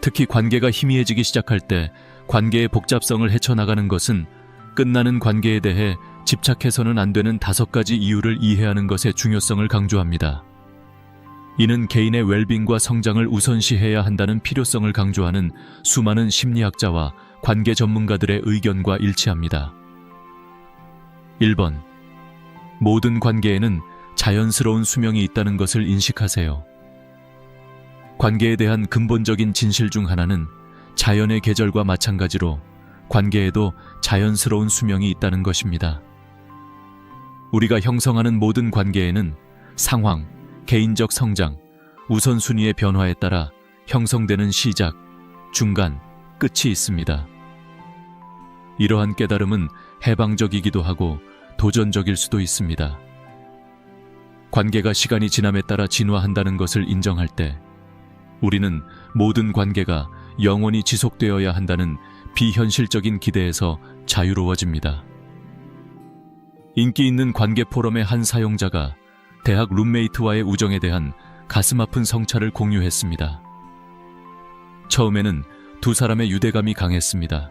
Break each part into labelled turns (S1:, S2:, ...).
S1: 특히 관계가 희미해지기 시작할 때 관계의 복잡성을 헤쳐나가는 것은 끝나는 관계에 대해 집착해서는 안 되는 5가지 이유를 이해하는 것의 중요성을 강조합니다. 이는 개인의 웰빙과 성장을 우선시해야 한다는 필요성을 강조하는 수많은 심리학자와 관계 전문가들의 의견과 일치합니다. 1번. 모든 관계에는 자연스러운 수명이 있다는 것을 인식하세요. 관계에 대한 근본적인 진실 중 하나는 자연의 계절과 마찬가지로 관계에도 자연스러운 수명이 있다는 것입니다. 우리가 형성하는 모든 관계에는 상황, 개인적 성장, 우선순위의 변화에 따라 형성되는 시작, 중간, 끝이 있습니다. 이러한 깨달음은 해방적이기도 하고 도전적일 수도 있습니다. 관계가 시간이 지남에 따라 진화한다는 것을 인정할 때 우리는 모든 관계가 영원히 지속되어야 한다는 비현실적인 기대에서 자유로워집니다. 인기 있는 관계 포럼의 한 사용자가 대학 룸메이트와의 우정에 대한 가슴 아픈 성찰을 공유했습니다. 처음에는 두 사람의 유대감이 강했습니다.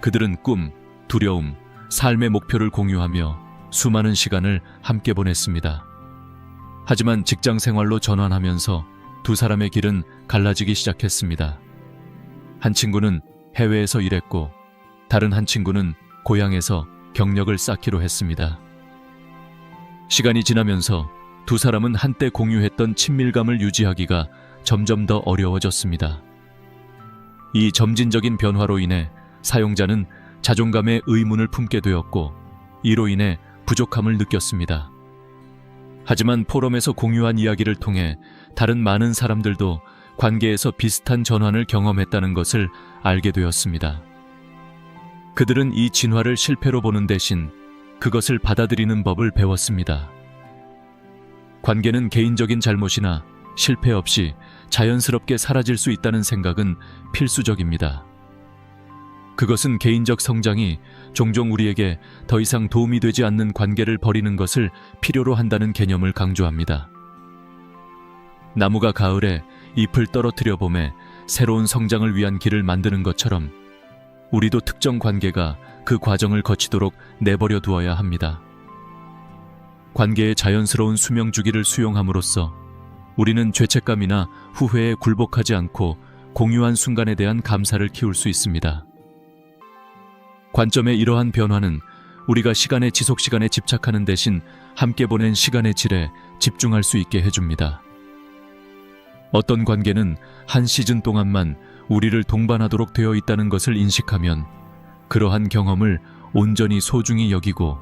S1: 그들은 꿈, 두려움, 삶의 목표를 공유하며 수많은 시간을 함께 보냈습니다. 하지만 직장 생활로 전환하면서 두 사람의 길은 갈라지기 시작했습니다. 한 친구는 해외에서 일했고 다른 한 친구는 고향에서 경력을 쌓기로 했습니다. 시간이 지나면서 두 사람은 한때 공유했던 친밀감을 유지하기가 점점 더 어려워졌습니다. 이 점진적인 변화로 인해 사용자는 자존감의 의문을 품게 되었고 이로 인해 부족함을 느꼈습니다. 하지만 포럼에서 공유한 이야기를 통해 다른 많은 사람들도 관계에서 비슷한 전환을 경험했다는 것을 알게 되었습니다. 그들은 이 진화를 실패로 보는 대신 그것을 받아들이는 법을 배웠습니다. 관계는 개인적인 잘못이나 실패 없이 자연스럽게 사라질 수 있다는 생각은 필수적입니다. 그것은 개인적 성장이 종종 우리에게 더 이상 도움이 되지 않는 관계를 버리는 것을 필요로 한다는 개념을 강조합니다. 나무가 가을에 잎을 떨어뜨려 봄에 새로운 성장을 위한 길을 만드는 것처럼 우리도 특정 관계가 그 과정을 거치도록 내버려 두어야 합니다. 관계의 자연스러운 수명 주기를 수용함으로써 우리는 죄책감이나 후회에 굴복하지 않고 공유한 순간에 대한 감사를 키울 수 있습니다. 관점의 이러한 변화는 우리가 시간의 지속시간에 집착하는 대신 함께 보낸 시간의 질에 집중할 수 있게 해줍니다. 어떤 관계는 한 시즌 동안만 우리를 동반하도록 되어 있다는 것을 인식하면 그러한 경험을 온전히 소중히 여기고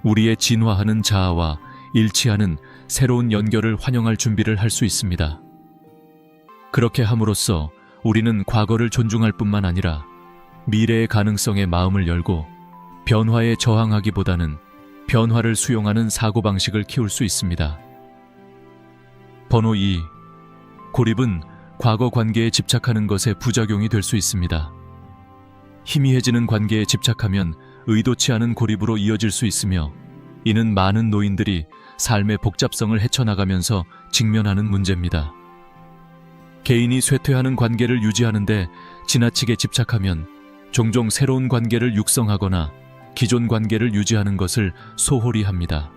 S1: 우리의 진화하는 자아와 일치하는 새로운 연결을 환영할 준비를 할 수 있습니다. 그렇게 함으로써 우리는 과거를 존중할 뿐만 아니라 미래의 가능성에 마음을 열고 변화에 저항하기보다는 변화를 수용하는 사고방식을 키울 수 있습니다. 번호 2. 고립은 과거 관계에 집착하는 것의 부작용이 될 수 있습니다. 희미해지는 관계에 집착하면 의도치 않은 고립으로 이어질 수 있으며 이는 많은 노인들이 삶의 복잡성을 헤쳐나가면서 직면하는 문제입니다. 개인이 쇠퇴하는 관계를 유지하는데 지나치게 집착하면 종종 새로운 관계를 육성하거나 기존 관계를 유지하는 것을 소홀히 합니다.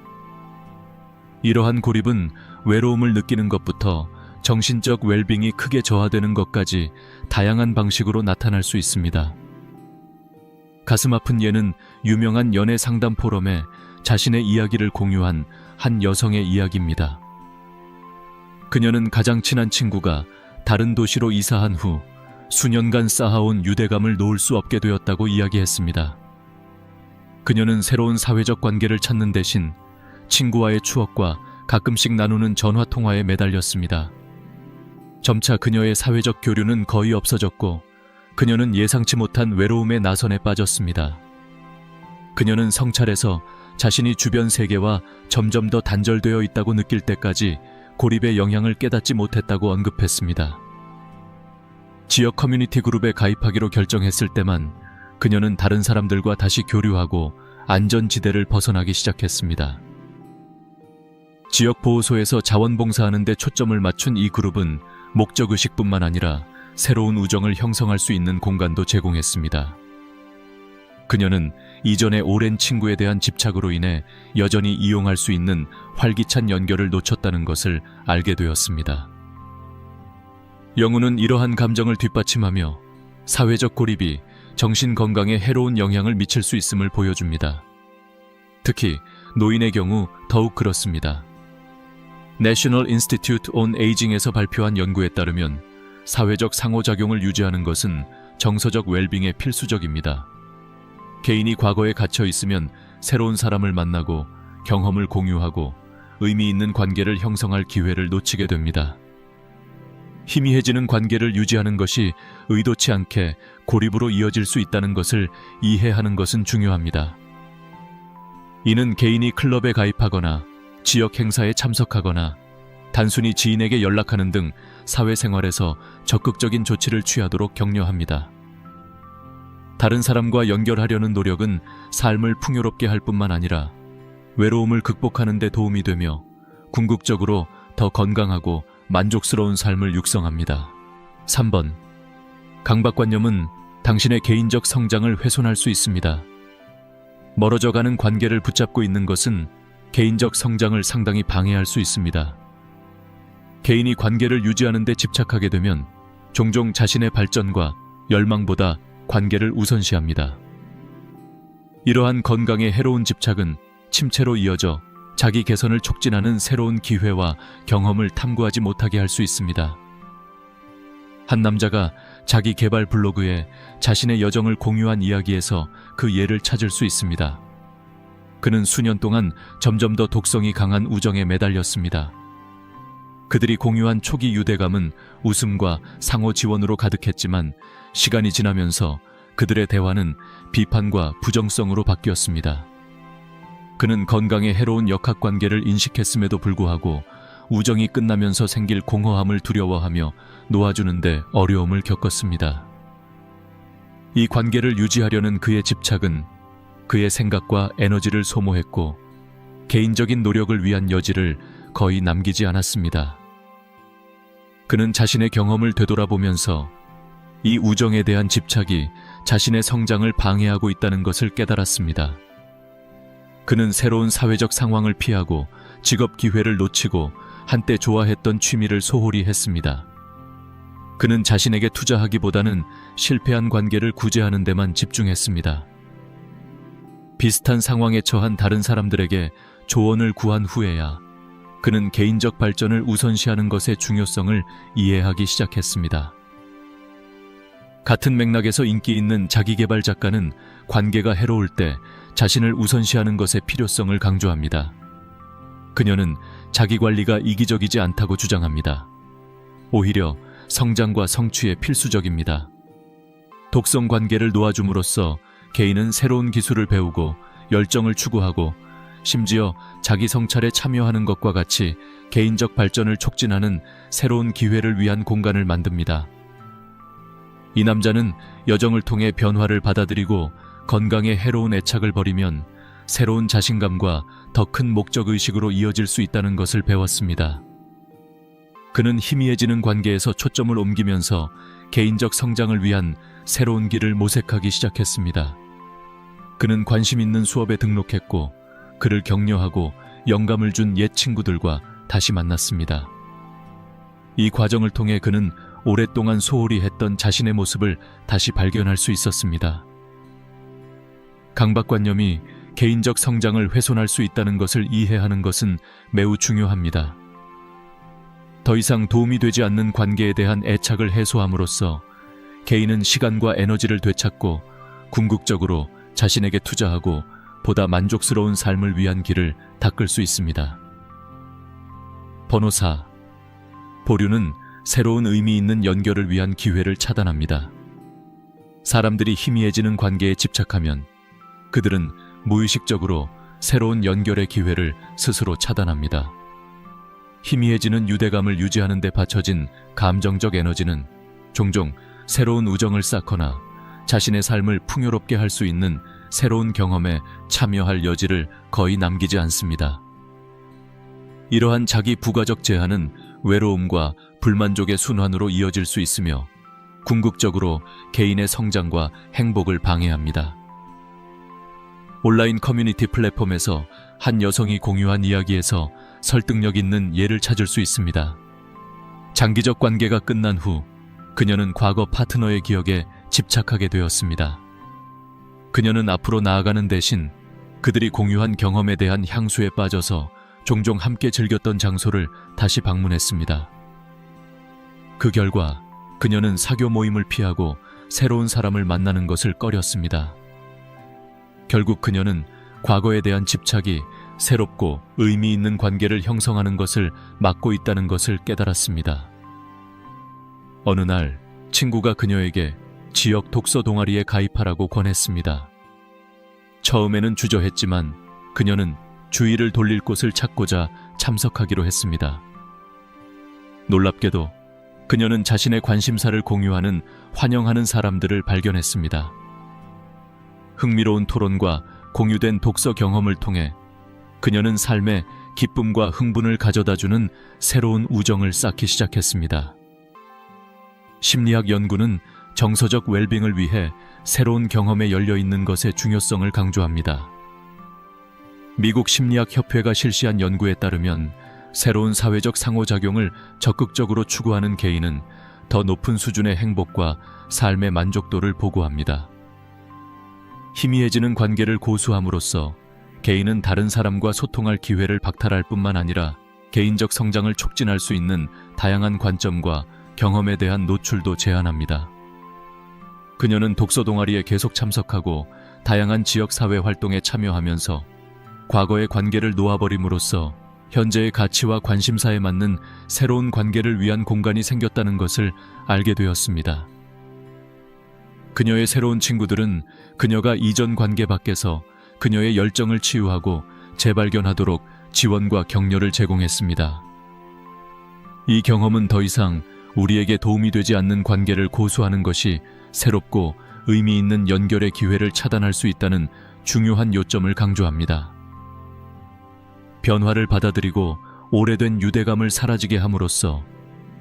S1: 이러한 고립은 외로움을 느끼는 것부터 정신적 웰빙이 크게 저하되는 것까지 다양한 방식으로 나타날 수 있습니다. 가슴 아픈 예는 유명한 연애 상담 포럼에 자신의 이야기를 공유한 한 여성의 이야기입니다. 그녀는 가장 친한 친구가 다른 도시로 이사한 후 수년간 쌓아온 유대감을 놓을 수 없게 되었다고 이야기했습니다. 그녀는 새로운 사회적 관계를 찾는 대신 친구와의 추억과 가끔씩 나누는 전화통화에 매달렸습니다. 점차 그녀의 사회적 교류는 거의 없어졌고 그녀는 예상치 못한 외로움의 나선에 빠졌습니다. 그녀는 성찰에서 자신이 주변 세계와 점점 더 단절되어 있다고 느낄 때까지 고립의 영향을 깨닫지 못했다고 언급했습니다. 지역 커뮤니티 그룹에 가입하기로 결정했을 때만 그녀는 다른 사람들과 다시 교류하고 안전지대를 벗어나기 시작했습니다. 지역 보호소에서 자원봉사하는 데 초점을 맞춘 이 그룹은 목적의식뿐만 아니라 새로운 우정을 형성할 수 있는 공간도 제공했습니다. 그녀는 이전의 오랜 친구에 대한 집착으로 인해 여전히 이용할 수 있는 활기찬 연결을 놓쳤다는 것을 알게 되었습니다. 영우는 이러한 감정을 뒷받침하며 사회적 고립이 정신 건강에 해로운 영향을 미칠 수 있음을 보여줍니다. 특히 노인의 경우 더욱 그렇습니다. National Institute on Aging에서 발표한 연구에 따르면 사회적 상호작용을 유지하는 것은 정서적 웰빙에 필수적입니다. 개인이 과거에 갇혀 있으면 새로운 사람을 만나고 경험을 공유하고 의미 있는 관계를 형성할 기회를 놓치게 됩니다. 희미해지는 관계를 유지하는 것이 의도치 않게 고립으로 이어질 수 있다는 것을 이해하는 것은 중요합니다. 이는 개인이 클럽에 가입하거나 지역 행사에 참석하거나 단순히 지인에게 연락하는 등 사회생활에서 적극적인 조치를 취하도록 격려합니다. 다른 사람과 연결하려는 노력은 삶을 풍요롭게 할 뿐만 아니라 외로움을 극복하는 데 도움이 되며 궁극적으로 더 건강하고 만족스러운 삶을 육성합니다. 3번. 강박관념은 당신의 개인적 성장을 훼손할 수 있습니다. 멀어져가는 관계를 붙잡고 있는 것은 개인적 성장을 상당히 방해할 수 있습니다. 개인이 관계를 유지하는 데 집착하게 되면 종종 자신의 발전과 열망보다 관계를 우선시합니다. 이러한 건강에 해로운 집착은 침체로 이어져 자기 개선을 촉진하는 새로운 기회와 경험을 탐구하지 못하게 할 수 있습니다. 한 남자가 자기 개발 블로그에 자신의 여정을 공유한 이야기에서 그 예를 찾을 수 있습니다. 그는 수년 동안 점점 더 독성이 강한 우정에 매달렸습니다. 그들이 공유한 초기 유대감은 웃음과 상호 지원으로 가득했지만 시간이 지나면서 그들의 대화는 비판과 부정성으로 바뀌었습니다. 그는 건강에 해로운 역학관계를 인식했음에도 불구하고 우정이 끝나면서 생길 공허함을 두려워하며 놓아주는데 어려움을 겪었습니다. 이 관계를 유지하려는 그의 집착은 그의 생각과 에너지를 소모했고 개인적인 노력을 위한 여지를 거의 남기지 않았습니다. 그는 자신의 경험을 되돌아보면서 이 우정에 대한 집착이 자신의 성장을 방해하고 있다는 것을 깨달았습니다. 그는 새로운 사회적 상황을 피하고 직업 기회를 놓치고 한때 좋아했던 취미를 소홀히 했습니다. 그는 자신에게 투자하기보다는 실패한 관계를 구제하는 데만 집중했습니다. 비슷한 상황에 처한 다른 사람들에게 조언을 구한 후에야 그는 개인적 발전을 우선시하는 것의 중요성을 이해하기 시작했습니다. 같은 맥락에서 인기 있는 자기개발 작가는 관계가 해로울 때 자신을 우선시하는 것의 필요성을 강조합니다. 그녀는 자기관리가 이기적이지 않다고 주장합니다. 오히려 성장과 성취에 필수적입니다. 독성 관계를 놓아줌으로써 개인은 새로운 기술을 배우고 열정을 추구하고 심지어 자기 성찰에 참여하는 것과 같이 개인적 발전을 촉진하는 새로운 기회를 위한 공간을 만듭니다. 이 남자는 여정을 통해 변화를 받아들이고 건강에 해로운 애착을 버리면 새로운 자신감과 더 큰 목적의식으로 이어질 수 있다는 것을 배웠습니다. 그는 희미해지는 관계에서 초점을 옮기면서 개인적 성장을 위한 새로운 길을 모색하기 시작했습니다. 그는 관심 있는 수업에 등록했고 그를 격려하고 영감을 준 옛 친구들과 다시 만났습니다. 이 과정을 통해 그는 오랫동안 소홀히 했던 자신의 모습을 다시 발견할 수 있었습니다. 강박관념이 개인적 성장을 훼손할 수 있다는 것을 이해하는 것은 매우 중요합니다. 더 이상 도움이 되지 않는 관계에 대한 애착을 해소함으로써 개인은 시간과 에너지를 되찾고 궁극적으로 자신에게 투자하고 보다 만족스러운 삶을 위한 길을 닦을 수 있습니다. 번호 4. 보류는 새로운 의미 있는 연결을 위한 기회를 차단합니다. 사람들이 희미해지는 관계에 집착하면 그들은 무의식적으로 새로운 연결의 기회를 스스로 차단합니다. 희미해지는 유대감을 유지하는 데 바쳐진 감정적 에너지는 종종 새로운 우정을 쌓거나 자신의 삶을 풍요롭게 할 수 있는 새로운 경험에 참여할 여지를 거의 남기지 않습니다. 이러한 자기 부가적 제한은 외로움과 불만족의 순환으로 이어질 수 있으며 궁극적으로 개인의 성장과 행복을 방해합니다. 온라인 커뮤니티 플랫폼에서 한 여성이 공유한 이야기에서 설득력 있는 예를 찾을 수 있습니다. 장기적 관계가 끝난 후 그녀는 과거 파트너의 기억에 집착하게 되었습니다. 그녀는 앞으로 나아가는 대신 그들이 공유한 경험에 대한 향수에 빠져서 종종 함께 즐겼던 장소를 다시 방문했습니다. 그 결과 그녀는 사교 모임을 피하고 새로운 사람을 만나는 것을 꺼렸습니다. 결국 그녀는 과거에 대한 집착이 새롭고 의미 있는 관계를 형성하는 것을 막고 있다는 것을 깨달았습니다. 어느 날 친구가 그녀에게 지역 독서 동아리에 가입하라고 권했습니다. 처음에는 주저했지만 그녀는 주의를 돌릴 곳을 찾고자 참석하기로 했습니다. 놀랍게도 그녀는 자신의 관심사를 공유하는 환영하는 사람들을 발견했습니다. 흥미로운 토론과 공유된 독서 경험을 통해 그녀는 삶에 기쁨과 흥분을 가져다주는 새로운 우정을 쌓기 시작했습니다. 심리학 연구는 정서적 웰빙을 위해 새로운 경험에 열려있는 것의 중요성을 강조합니다. 미국 심리학협회가 실시한 연구에 따르면 새로운 사회적 상호작용을 적극적으로 추구하는 개인은 더 높은 수준의 행복과 삶의 만족도를 보고합니다. 희미해지는 관계를 고수함으로써 개인은 다른 사람과 소통할 기회를 박탈할 뿐만 아니라 개인적 성장을 촉진할 수 있는 다양한 관점과 경험에 대한 노출도 제한합니다. 그녀는 독서 동아리에 계속 참석하고 다양한 지역 사회 활동에 참여하면서 과거의 관계를 놓아버림으로써 현재의 가치와 관심사에 맞는 새로운 관계를 위한 공간이 생겼다는 것을 알게 되었습니다. 그녀의 새로운 친구들은 그녀가 이전 관계 밖에서 그녀의 열정을 치유하고 재발견하도록 지원과 격려를 제공했습니다. 이 경험은 더 이상 우리에게 도움이 되지 않는 관계를 고수하는 것이 새롭고 의미 있는 연결의 기회를 차단할 수 있다는 중요한 요점을 강조합니다. 변화를 받아들이고 오래된 유대감을 사라지게 함으로써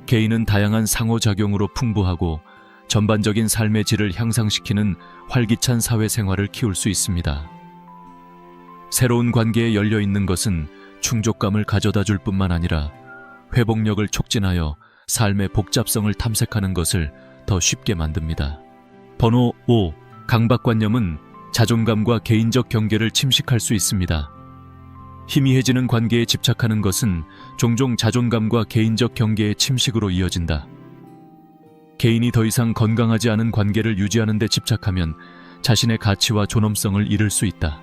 S1: 개인은 다양한 상호작용으로 풍부하고 전반적인 삶의 질을 향상시키는 활기찬 사회생활을 키울 수 있습니다. 새로운 관계에 열려 있는 것은 충족감을 가져다 줄 뿐만 아니라 회복력을 촉진하여 삶의 복잡성을 탐색하는 것을 더 쉽게 만듭니다. 번호 5. 강박관념은 자존감과 개인적 경계를 침식할 수 있습니다. 희미해지는 관계에 집착하는 것은 종종 자존감과 개인적 경계의 침식으로 이어진다. 개인이 더 이상 건강하지 않은 관계를 유지하는 데 집착하면 자신의 가치와 존엄성을 잃을 수 있다.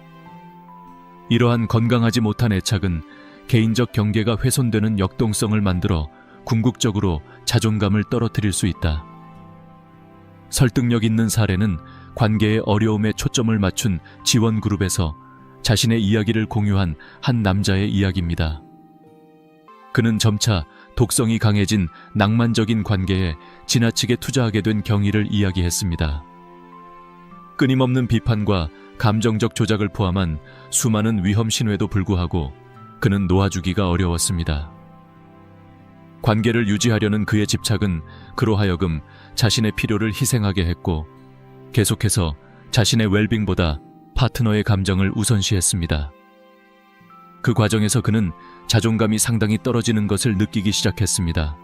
S1: 이러한 건강하지 못한 애착은 개인적 경계가 훼손되는 역동성을 만들어 궁극적으로 자존감을 떨어뜨릴 수 있다. 설득력 있는 사례는 관계의 어려움에 초점을 맞춘 지원 그룹에서 자신의 이야기를 공유한 한 남자의 이야기입니다. 그는 점차 독성이 강해진 낭만적인 관계에 지나치게 투자하게 된 경위를 이야기했습니다. 끊임없는 비판과 감정적 조작을 포함한 수많은 위험 신호에도 불구하고 그는 놓아주기가 어려웠습니다. 관계를 유지하려는 그의 집착은 그로 하여금 자신의 필요를 희생하게 했고 계속해서 자신의 웰빙보다 파트너의 감정을 우선시했습니다. 그 과정에서 그는 자존감이 상당히 떨어지는 것을 느끼기 시작했습니다.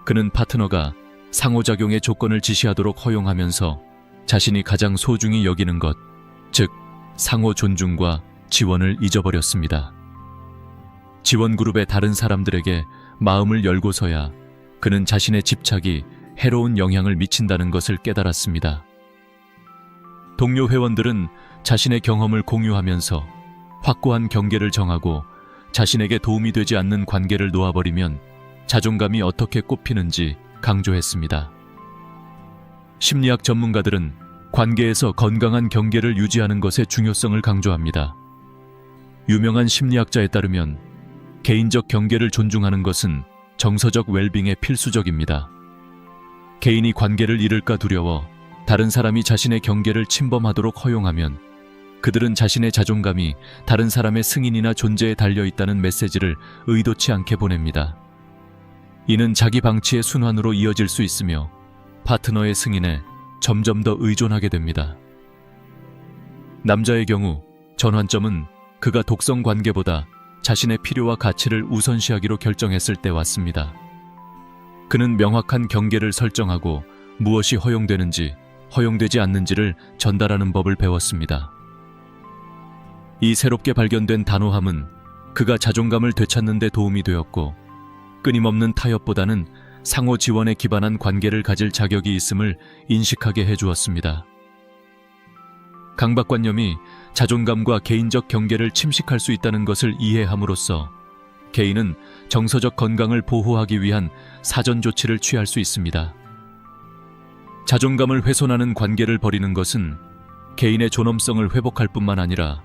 S1: 그는 파트너가 상호작용의 조건을 지시하도록 허용하면서 자신이 가장 소중히 여기는 것, 즉 상호 존중과 지원을 잊어버렸습니다. 지원 그룹의 다른 사람들에게 마음을 열고서야 그는 자신의 집착이 해로운 영향을 미친다는 것을 깨달았습니다. 동료 회원들은 자신의 경험을 공유하면서 확고한 경계를 정하고 자신에게 도움이 되지 않는 관계를 놓아버리면 자존감이 어떻게 꼽히는지 강조했습니다. 심리학 전문가들은 관계에서 건강한 경계를 유지하는 것의 중요성을 강조합니다. 유명한 심리학자에 따르면 개인적 경계를 존중하는 것은 정서적 웰빙에 필수적입니다. 개인이 관계를 잃을까 두려워 다른 사람이 자신의 경계를 침범하도록 허용하면 그들은 자신의 자존감이 다른 사람의 승인이나 존재에 달려있다는 메시지를 의도치 않게 보냅니다. 이는 자기 방치의 순환으로 이어질 수 있으며 파트너의 승인에 점점 더 의존하게 됩니다. 남자의 경우 전환점은 그가 독성 관계보다 자신의 필요와 가치를 우선시하기로 결정했을 때 왔습니다. 그는 명확한 경계를 설정하고 무엇이 허용되는지, 허용되지 않는지를 전달하는 법을 배웠습니다. 이 새롭게 발견된 단호함은 그가 자존감을 되찾는 데 도움이 되었고, 끊임없는 타협보다는 상호 지원에 기반한 관계를 가질 자격이 있음을 인식하게 해주었습니다. 강박관념이 자존감과 개인적 경계를 침식할 수 있다는 것을 이해함으로써 개인은 정서적 건강을 보호하기 위한 사전 조치를 취할 수 있습니다. 자존감을 훼손하는 관계를 버리는 것은 개인의 존엄성을 회복할 뿐만 아니라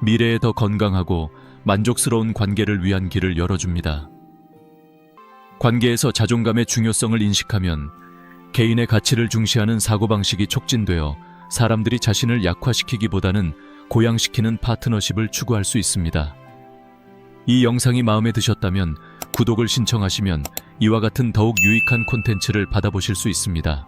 S1: 미래에 더 건강하고 만족스러운 관계를 위한 길을 열어줍니다. 관계에서 자존감의 중요성을 인식하면 개인의 가치를 중시하는 사고방식이 촉진되어 사람들이 자신을 약화시키기보다는 고양시키는 파트너십을 추구할 수 있습니다. 이 영상이 마음에 드셨다면 구독을 신청하시면 이와 같은 더욱 유익한 콘텐츠를 받아보실 수 있습니다.